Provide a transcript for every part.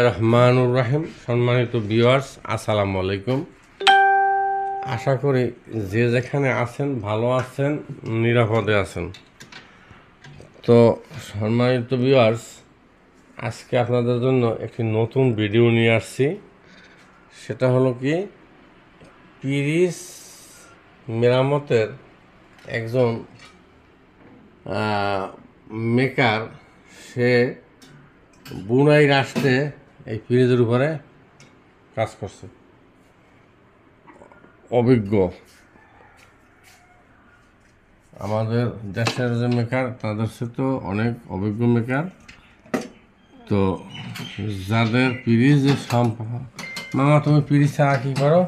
রহমানুর রাহিম। সম্মানিত ভিউয়ার্স, আসসালামু আলাইকুম। আশা করি যে যেখানে আছেন ভালো আছেন, নিরাপদে আছেন। তো সম্মানিত ভিউয়ার্স, আজকে আপনাদের জন্য একটি নতুন ভিডিও নিয়ে আসছি। সেটা হলো কি, পিরিচ মেরামতের একজন মেকার, সে বুনাই রাষ্ট্রে এই ফ্রিজের উপরে কাজ করছে। অভিজ্ঞ আমাদের দেশের যে মেকার, তাদের সাথে তো অনেক অভিজ্ঞ মেকার। তো যাদের ফ্রিজের মামা, তুমি ফ্রিজ ছাড়া কী করো?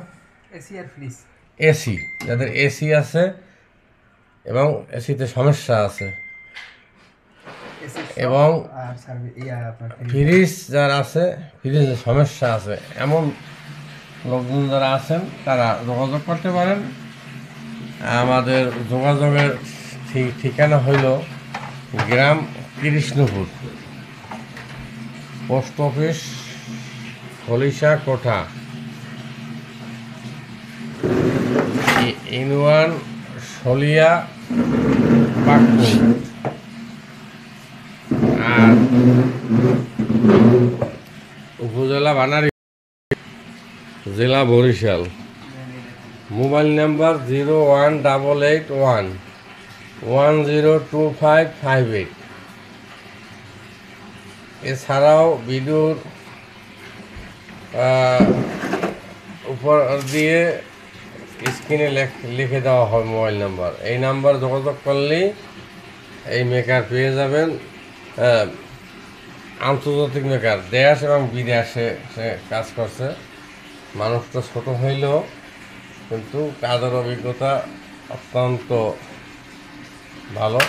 এসি আর ফ্রিজ। এসি, যাদের এসি আছে এবং এসিতে সমস্যা আছে, এবং ফ্রিজ যারা আছে, ফ্রিজে সমস্যা আছে, এমন লোকজন যারা আছেন তারা যোগাযোগ করতে পারেন। আমাদের যোগাযোগের ঠিকানা হইল গ্রাম কৃষ্ণপুর, পোস্ট অফিস খলিশা কোঠা, ইউনিয়ন সলিয়া পাকুড়, আর উপজেলা বানারী, জেলা বরিশাল। Mobile number 01881102558। এছাড়াও ভিডিওর উপর দিয়ে স্ক্রিনে লিখে দেওয়া হয় মোবাইল নাম্বার। এই নাম্বার যোগাযোগ করলেই এই মেকার পেয়ে যাবেন। আন্তর্জাতিক মেকার, দেশ এবং বিদেশে সে কাজ করছে। মানুষটা ছোট হইলেও কিন্তু কাজের অভিজ্ঞতা অত্যন্ত ভালো।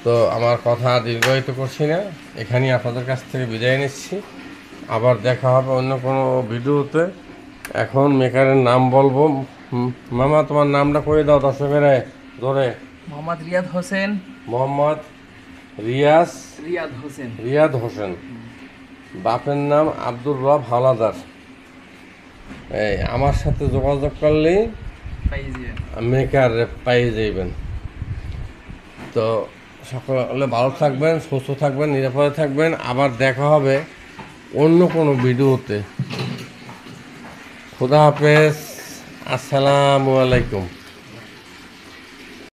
তো আমার কথা দীর্ঘায়িত করছি না, এখানেই আপনাদের কাছ থেকে বিদায় নিচ্ছি। আবার দেখা হবে অন্য কোনো ভিডিওতে। এখন মেকারের নাম বলবো। মামা, তোমার নামটা করে দাও দর্শকের ধরে। মোহাম্মদ রিয়াদ হোসেন। মোহাম্মদ রিয়াদ হোসেন। বাপের নাম আব্দুর রব হাওলাদার। এই আমার সাথে যোগাযোগ করলেই মেকার পাইয়ে যাইবেন। তো সকলে ভালো থাকবেন, সুস্থ থাকবেন, নিরাপদে থাকবেন। আবার দেখা হবে অন্য কোনো ভিডিওতে। খুদা হাফেজ, আসসালামু আলাইকুম।